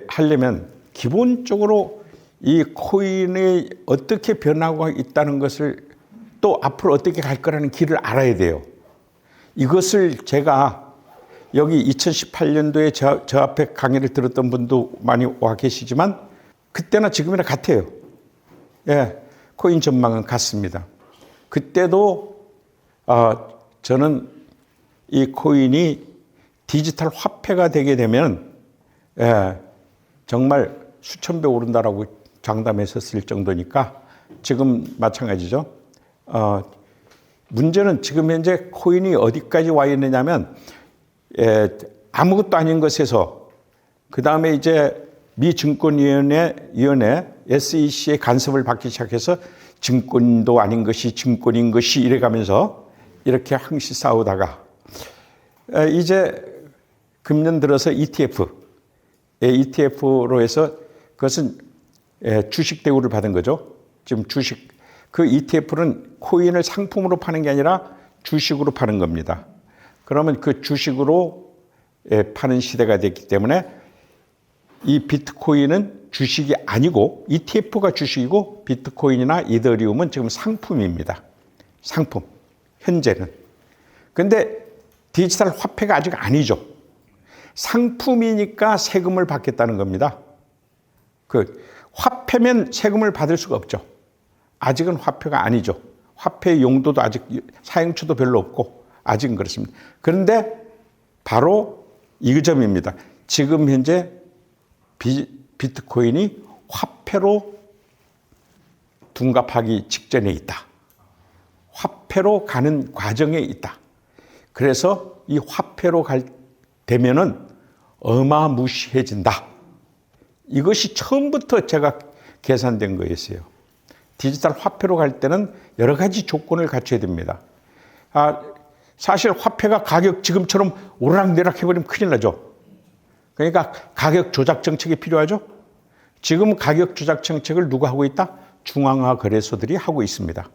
하려면 기본적으로 이 코인이 어떻게 변하고 있다는 것을 또 앞으로 어떻게 갈 거라는 길을 알아야 돼요. 이것을 제가 여기 2018년도에 저 앞에 강의를 들었던 분도 많이 와 계시지만 그때나 지금이나 같아요. 예, 코인 전망은 같습니다. 그때도 저는 이 코인이 디지털 화폐가 되게 되면 정말 수천 배 오른다라고 장담했었을 정도니까 지금 마찬가지죠. 문제는 지금 현재 코인이 어디까지 와 있느냐면 아무것도 아닌 것에서 그 다음에 이제 미 증권위원회 SEC의 간섭을 받기 시작해서 증권도 아닌 것이 증권인 것이 이래가면서 이렇게 항시 싸우다가 이제 금년 들어서 ETF로 해서 그것은 주식 대우를 받은 거죠. 지금 주식 그 ETF는 코인을 상품으로 파는 게 아니라 주식으로 파는 겁니다. 그러면 그 주식으로 파는 시대가 됐기 때문에 이 비트코인은 주식이 아니고 ETF가 주식이고 비트코인이나 이더리움은 지금 상품입니다. 상품. 현재는. 근데 디지털 화폐가 아직 아니죠. 상품이니까 세금을 받겠다는 겁니다. 그 화폐면 세금을 받을 수가 없죠. 아직은 화폐가 아니죠. 화폐의 용도도 아직 사용처도 별로 없고 아직은 그렇습니다. 그런데 바로 이 점입니다. 지금 현재 비트코인이 화폐로 둔갑하기 직전에 있다. 화폐로 가는 과정에 있다. 그래서 이 화폐로 되면은 어마무시해진다. 이것이 처음부터 제가 계산된 거였어요. 디지털 화폐로 갈 때는 여러 가지 조건을 갖춰야 됩니다. 사실 화폐가 가격 지금처럼 오르락내락 해버리면 큰일 나죠. 그러니까 가격 조작 정책이 필요하죠. 지금 가격 조작 정책을 누가 하고 있다? 중앙화 거래소들이 하고 있습니다.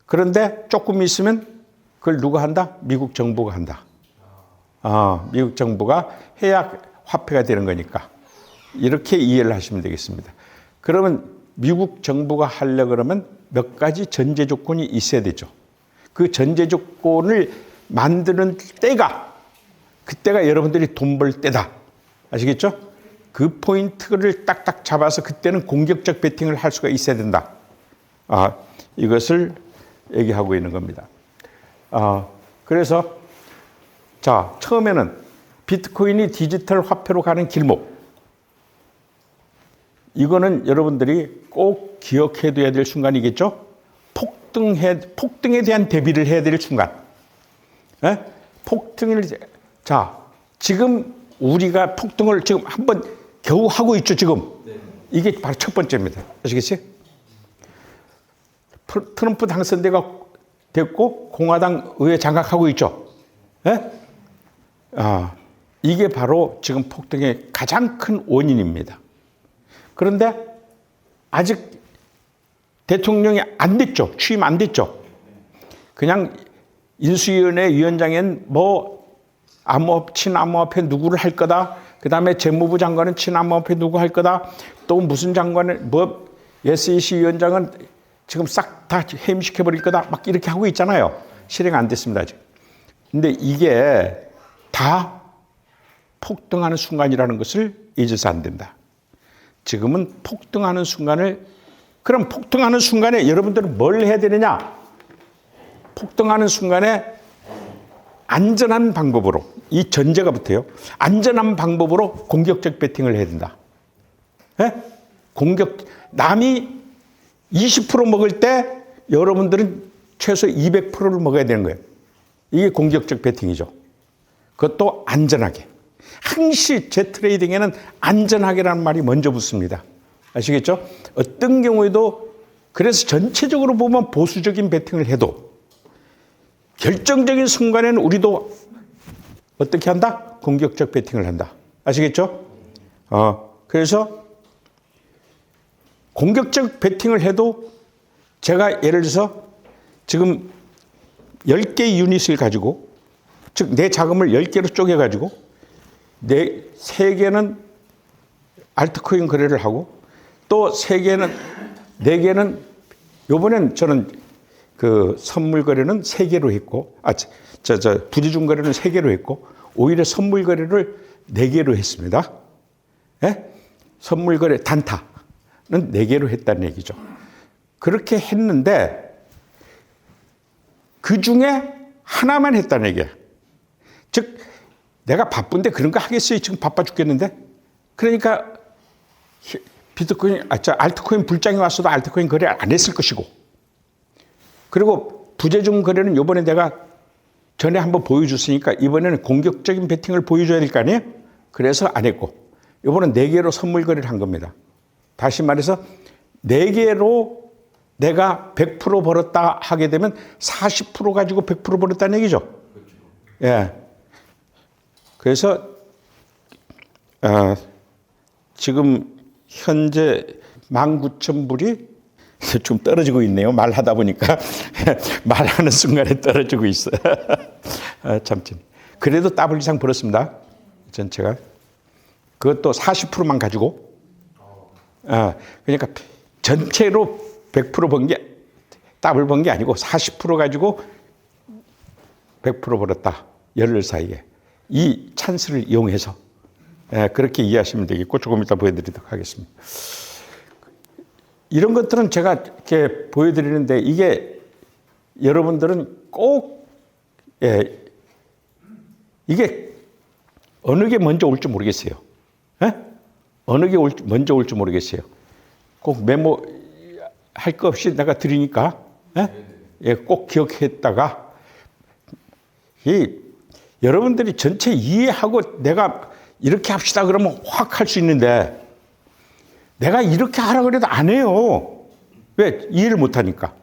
그런데 조금 있으면 그걸 누가 한다? 미국 정부가 한다. 미국 정부가 해야 화폐가 되는 거니까. 이렇게 이해를 하시면 되겠습니다. 그러면 미국 정부가 하려고 그러면 몇 가지 전제 조건이 있어야 되죠. 그 전제 조건을 만드는 때가 그때가 여러분들이 돈 벌 때다. 아시겠죠? 그 포인트를 딱딱 잡아서 그때는 공격적 베팅을 할 수가 있어야 된다. 이것을 얘기하고 있는 겁니다. 그래서 자, 처음에는 비트코인이 디지털 화폐로 가는 길목. 이거는 여러분들이 꼭 기억해 둬야 될 순간이겠죠? 폭등에 대한 대비를 해야 될 순간. 자, 지금 우리가 폭등을 지금 한번 겨우 하고 있죠, 지금. 이게 바로 첫 번째입니다. 아시겠어요? 트럼프 당선대가 됐고, 공화당 의회 장악하고 있죠. 이게 바로 지금 폭등의 가장 큰 원인입니다. 그런데 아직 대통령이 안 됐죠. 취임 안 됐죠. 그냥 인수위원회 위원장엔 친암호화폐 누구를 할 거다. 그 다음에 재무부 장관은 친암호화폐 누구 할 거다. 또 무슨 장관은 SEC 위원장은 지금 싹 다 해임시켜버릴 거다. 막 이렇게 하고 있잖아요. 실행 안 됐습니다, 아직. 근데 이게 다 폭등하는 순간이라는 것을 잊어서 안 된다. 지금은 폭등하는 순간을, 그럼 폭등하는 순간에 여러분들은 뭘 해야 되느냐? 폭등하는 순간에 안전한 방법으로, 이 전제가 붙어요. 안전한 방법으로 공격적 베팅을 해야 된다. 남이 20% 먹을 때 여러분들은 최소 200%를 먹어야 되는 거예요. 이게 공격적 베팅이죠. 그것도 안전하게. 항시 제 트레이딩에는 안전하게라는 말이 먼저 붙습니다. 아시겠죠? 어떤 경우에도 그래서 전체적으로 보면 보수적인 베팅을 해도 결정적인 순간에는 우리도 어떻게 한다? 공격적 베팅을 한다. 아시겠죠? 그래서 공격적 베팅을 해도 제가 예를 들어서 지금 10개의 유닛을 가지고, 즉 내 자금을 10개로 쪼개가지고 3개는 알트코인 거래를 하고 또 3개는 4개는 요번엔 저는 그 선물 거래는 3개로 했고 부재중 거래는 3개로 했고 오히려 선물 거래를 4개로 했습니다. 예? 선물 거래 단타는 4개로 했다는 얘기죠. 그렇게 했는데 그 중에 하나만 했다는 얘기야. 즉 내가 바쁜데 그런 거 하겠어요? 지금 바빠 죽겠는데. 그러니까 비트코인, 알트코인 불장이 왔어도 알트코인 거래 안 했을 것이고, 그리고 부재중 거래는 이번에 내가 전에 한번 보여줬으니까 이번에는 공격적인 베팅을 보여줘야 될 거 아니에요? 그래서 안 했고, 이번엔 4개로 선물 거래를 한 겁니다. 다시 말해서 4개로 내가 100% 벌었다 하게 되면 40% 가지고 100% 벌었다는 얘기죠. 예. 그래서 지금 현재 19,000불이 좀 떨어지고 있네요. 말하다 보니까 말하는 순간에 떨어지고 있어요. 참진. 그래도 더블 이상 벌었습니다. 전체가. 그것도 40%만 가지고. 그러니까 전체로 100% 번 게 더블 번 게 아니고 40% 가지고 100% 벌었다. 열흘 사이에. 이 찬스를 이용해서 그렇게 이해하시면 되겠고 조금 이따 보여드리도록 하겠습니다. 이런 것들은 제가 이렇게 보여드리는데 이게 여러분들은 꼭 이게 어느 게 먼저 올지 모르겠어요. 어느 게 먼저 올지 모르겠어요. 꼭 메모할 거 없이 내가 드리니까 꼭 기억했다가 여러분들이 전체 이해하고 내가 이렇게 합시다 그러면 확 할 수 있는데 내가 이렇게 하라 그래도 안 해요. 왜? 이해를 못 하니까.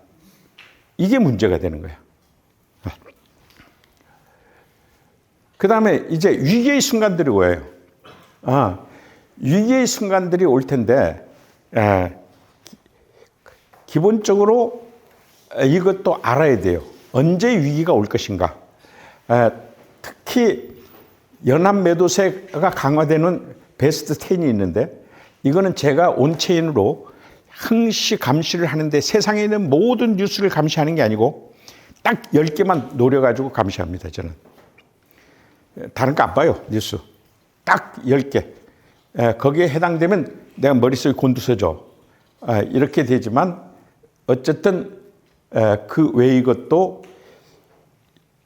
이게 문제가 되는 거야. 그 다음에 이제 위기의 순간들이 뭐예요? 위기의 순간들이 올 텐데 기본적으로 이것도 알아야 돼요. 언제 위기가 올 것인가. 특히 연합 매도세가 강화되는 베스트 10이 있는데 이거는 제가 온체인으로 항시 감시를 하는데 세상에 있는 모든 뉴스를 감시하는 게 아니고 딱 10개만 노려가지고 감시합니다. 저는. 다른 거 안 봐요. 뉴스. 딱 10개. 거기에 해당되면 내가 머릿속에 곤두서져. 이렇게 되지만 어쨌든 그 외의 것도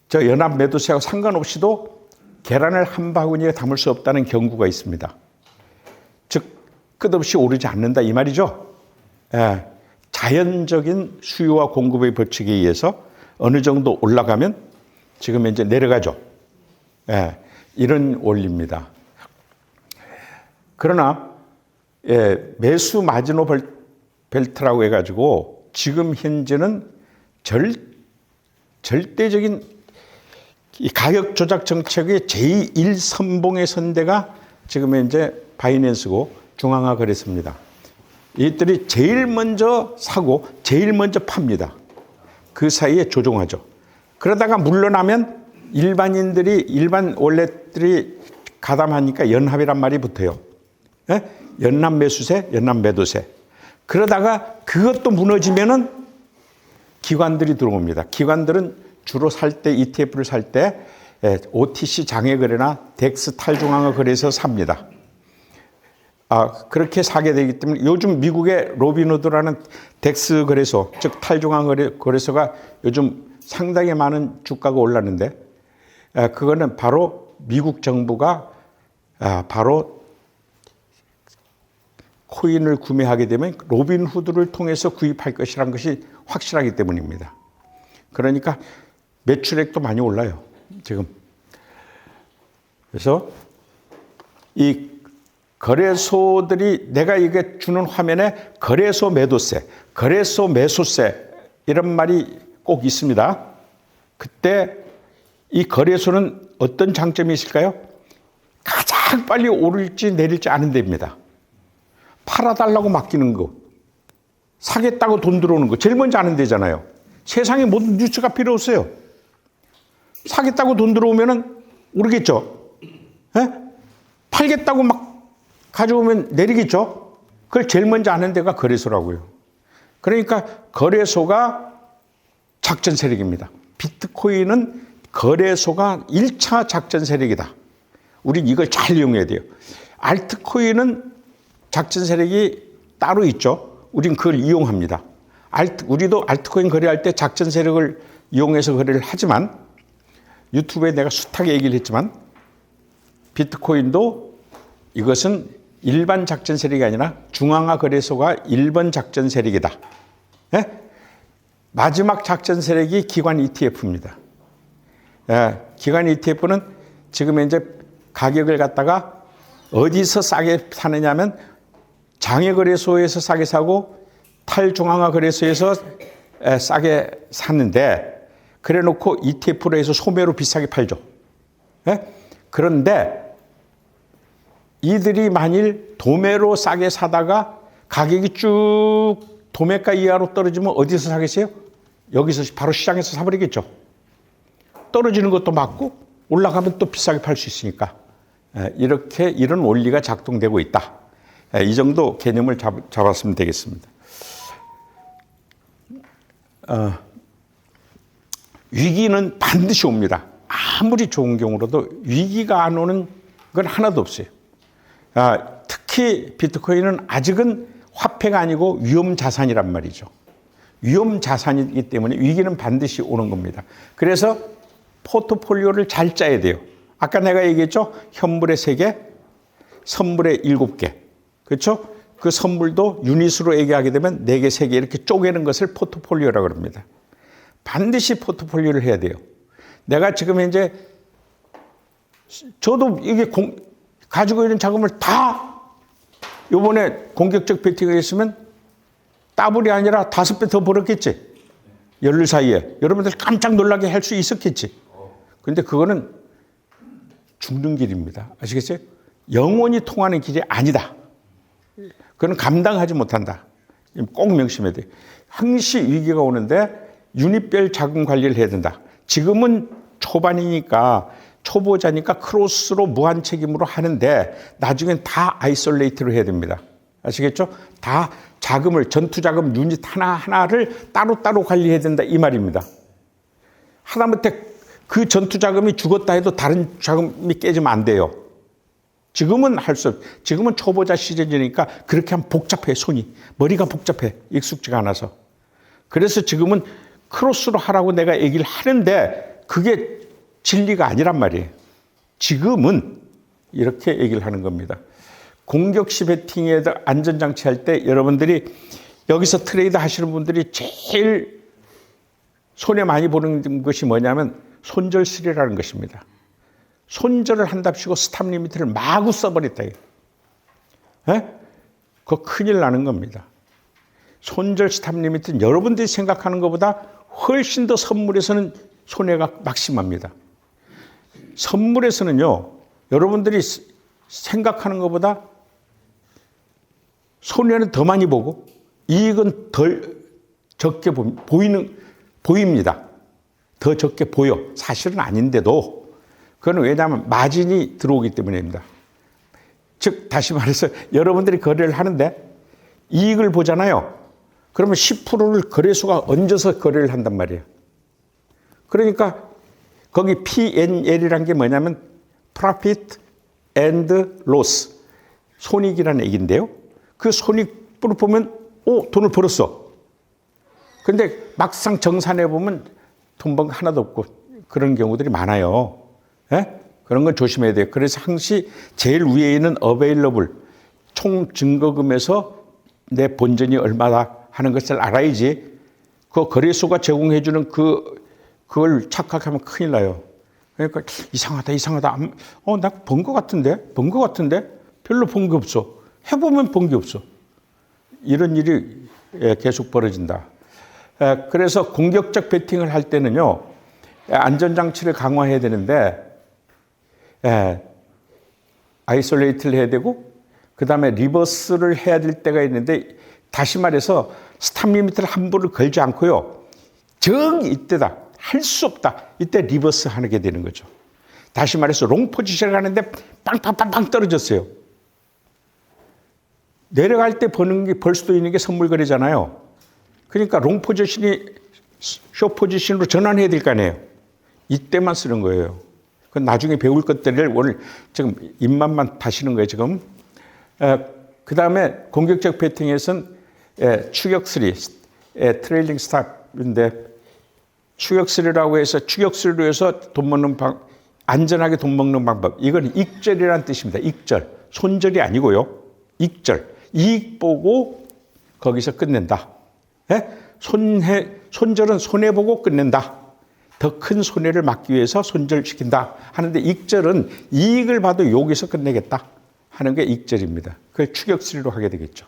저 연합 매도세하고 상관없이도 계란을 한 바구니에 담을 수 없다는 경고가 있습니다. 즉 끝없이 오르지 않는다 이 말이죠. 자연적인 수요와 공급의 법칙에 의해서 어느 정도 올라가면 지금 이제 내려가죠. 이런 원리입니다. 그러나 매수 마지노 벨트라고 해가지고 지금 현재는 절대적인 이 가격 조작 정책의 제1선봉의 선대가 지금 현재 바이낸스고 중앙화 거래소입니다. 이들이 제일 먼저 사고 제일 먼저 팝니다. 그 사이에 조종하죠. 그러다가 물러나면 일반 원래들이 가담하니까 연합이란 말이 붙어요. 연합 매수세, 연합 매도세. 그러다가 그것도 무너지면은 기관들이 들어옵니다. 기관들은 주로 살 때 ETF를 살 때 OTC 장외 거래나 덱스 탈중앙화 거래에서 삽니다. 그렇게 사게 되기 때문에 요즘 미국의 로빈후드라는 덱스 거래소, 즉 탈중앙화 거래소가 요즘 상당히 많은 주가가 올랐는데 그거는 바로 미국 정부가 바로 코인을 구매하게 되면 로빈후드를 통해서 구입할 것이라는 것이 확실하기 때문입니다. 그러니까 매출액도 많이 올라요, 지금. 그래서 이 거래소들이 내가 이게 주는 화면에 거래소 매도세, 거래소 매수세 이런 말이 꼭 있습니다. 그때 이 거래소는 어떤 장점이 있을까요? 가장 빨리 오를지 내릴지 아는 데입니다. 팔아달라고 맡기는 거, 사겠다고 돈 들어오는 거 제일 먼저 아는 데잖아요. 세상에 모든 뉴스가 필요 없어요. 사겠다고 돈 들어오면은 오르겠죠. 팔겠다고 막 가져오면 내리겠죠? 그걸 제일 먼저 아는 데가 거래소라고요. 그러니까 거래소가 작전 세력입니다. 비트코인은 거래소가 1차 작전 세력이다. 우린 이걸 잘 이용해야 돼요. 알트코인은 작전 세력이 따로 있죠. 우린 그걸 이용합니다. 우리도 알트코인 거래할 때 작전 세력을 이용해서 거래를 하지만 유튜브에 내가 숱하게 얘기를 했지만 비트코인도 이것은 일반 작전 세력이 아니라 중앙화 거래소가 1번 작전 세력이다. 예? 마지막 작전 세력이 기관 ETF입니다. 예, 기관 ETF는 지금 이제 가격을 갖다가 어디서 싸게 사느냐면 장외거래소에서 싸게 사고 탈중앙화 거래소에서 싸게 샀는데 그래 놓고 ETF로 해서 소매로 비싸게 팔죠. 예? 그런데 이들이 만일 도매로 싸게 사다가 가격이 쭉 도매가 이하로 떨어지면 어디서 사겠어요? 여기서 바로 시장에서 사버리겠죠. 떨어지는 것도 맞고 올라가면 또 비싸게 팔 수 있으니까 이렇게 이런 원리가 작동되고 있다. 이 정도 개념을 잡았으면 되겠습니다. 위기는 반드시 옵니다. 아무리 좋은 경우라도 위기가 안 오는 건 하나도 없어요. 특히 비트코인은 아직은 화폐가 아니고 위험자산이란 말이죠. 위험자산이기 때문에 위기는 반드시 오는 겁니다. 그래서 포트폴리오를 잘 짜야 돼요. 아까 내가 얘기했죠. 현물의 3개, 선물의 7개. 그렇죠? 그 선물도 유닛으로 얘기하게 되면 4개, 3개 이렇게 쪼개는 것을 포트폴리오라고 합니다. 반드시 포트폴리오를 해야 돼요. 내가 지금 현재 저도 이게 가지고 있는 자금을 다 요번에 공격적 베팅을 했으면 더블이 아니라 5배 더 벌었겠지. 열흘 사이에. 여러분들 깜짝 놀라게 할 수 있었겠지. 그런데 그거는 죽는 길입니다. 아시겠어요? 영원히 통하는 길이 아니다. 그건 감당하지 못한다. 꼭 명심해야 돼요. 항시 위기가 오는데 유닛별 자금 관리를 해야 된다. 지금은 초반이니까 초보자니까 크로스로 무한 책임으로 하는데 나중엔 다 아이솔레이트로 해야 됩니다. 아시겠죠? 다 자금을 전투 자금 유닛 하나하나를 따로따로 관리해야 된다 이 말입니다. 하다못해 그 전투 자금이 죽었다 해도 다른 자금이 깨지면 안 돼요. 지금은 지금은 초보자 시즌이니까 그렇게 하면 복잡해 손이. 머리가 복잡해. 익숙지가 않아서. 그래서 지금은 크로스로 하라고 내가 얘기를 하는데 그게 진리가 아니란 말이에요. 지금은 이렇게 얘기를 하는 겁니다. 공격시 베팅에 안전장치 할 때 여러분들이 여기서 트레이드 하시는 분들이 제일 손해 많이 보는 것이 뭐냐면 손절술이라는 것입니다. 손절을 한답시고 스탑 리미트를 마구 써버렸다. 그거 큰일 나는 겁니다. 손절 스탑 리미트는 여러분들이 생각하는 것보다 훨씬 더 선물에서는 손해가 막심합니다. 선물에서는요, 여러분들이 생각하는 것보다 손해는 더 많이 보고 이익은 덜 적게 보입니다. 더 적게 보여. 사실은 아닌데도 그건 왜냐하면 마진이 들어오기 때문입니다. 즉 다시 말해서 여러분들이 거래를 하는데 이익을 보잖아요. 그러면 10%를 거래소가 얹어서 거래를 한단 말이에요. 그러니까 거기 P&L이라는 게 뭐냐면 Profit and Loss, 손익이라는 얘기인데요. 그 손익으로 보면 돈을 벌었어. 그런데 막상 정산해 보면 돈 번 하나도 없고 그런 경우들이 많아요. 그런 건 조심해야 돼요. 그래서 항시 제일 위에 있는 available, 총 증거금에서 내 본전이 얼마다 하는 것을 알아야지 그 거래소가 제공해 주는 그걸 착각하면 큰일 나요. 그러니까 이상하다. 나 번 거 같은데? 별로 본 게 없어. 해보면 본 게 없어. 이런 일이 계속 벌어진다. 그래서 공격적 베팅을 할 때는요, 안전장치를 강화해야 되는데, 아이솔레이트를 해야 되고, 그 다음에 리버스를 해야 될 때가 있는데, 다시 말해서 스탑 리미트를 함부로 걸지 않고요, 이때다. 할 수 없다. 이때 리버스 하게 되는 거죠. 다시 말해서 롱 포지션을 하는데 빵빵빵빵 떨어졌어요. 내려갈 때 벌 수도 있는 게 선물 거래잖아요. 그러니까 롱 포지션이 숏 포지션으로 전환해야 될 거 아니에요. 이때만 쓰는 거예요. 그 나중에 배울 것들을 오늘 지금 입맛만 다시는 거예요, 지금. 그 다음에 공격적 배팅에서는 추격 3, 트레일링 스탑인데 추격 3라고 해서 추격 3로 해서 돈 먹는 안전하게 돈 먹는 방법. 이건 익절이라는 뜻입니다. 익절. 손절이 아니고요. 익절. 이익 보고 거기서 끝낸다. 손절은 손해보고 끝낸다. 더 큰 손해를 막기 위해서 손절시킨다 하는데 익절은 이익을 봐도 여기서 끝내겠다 하는 게 익절입니다. 그걸 추격 3로 하게 되겠죠.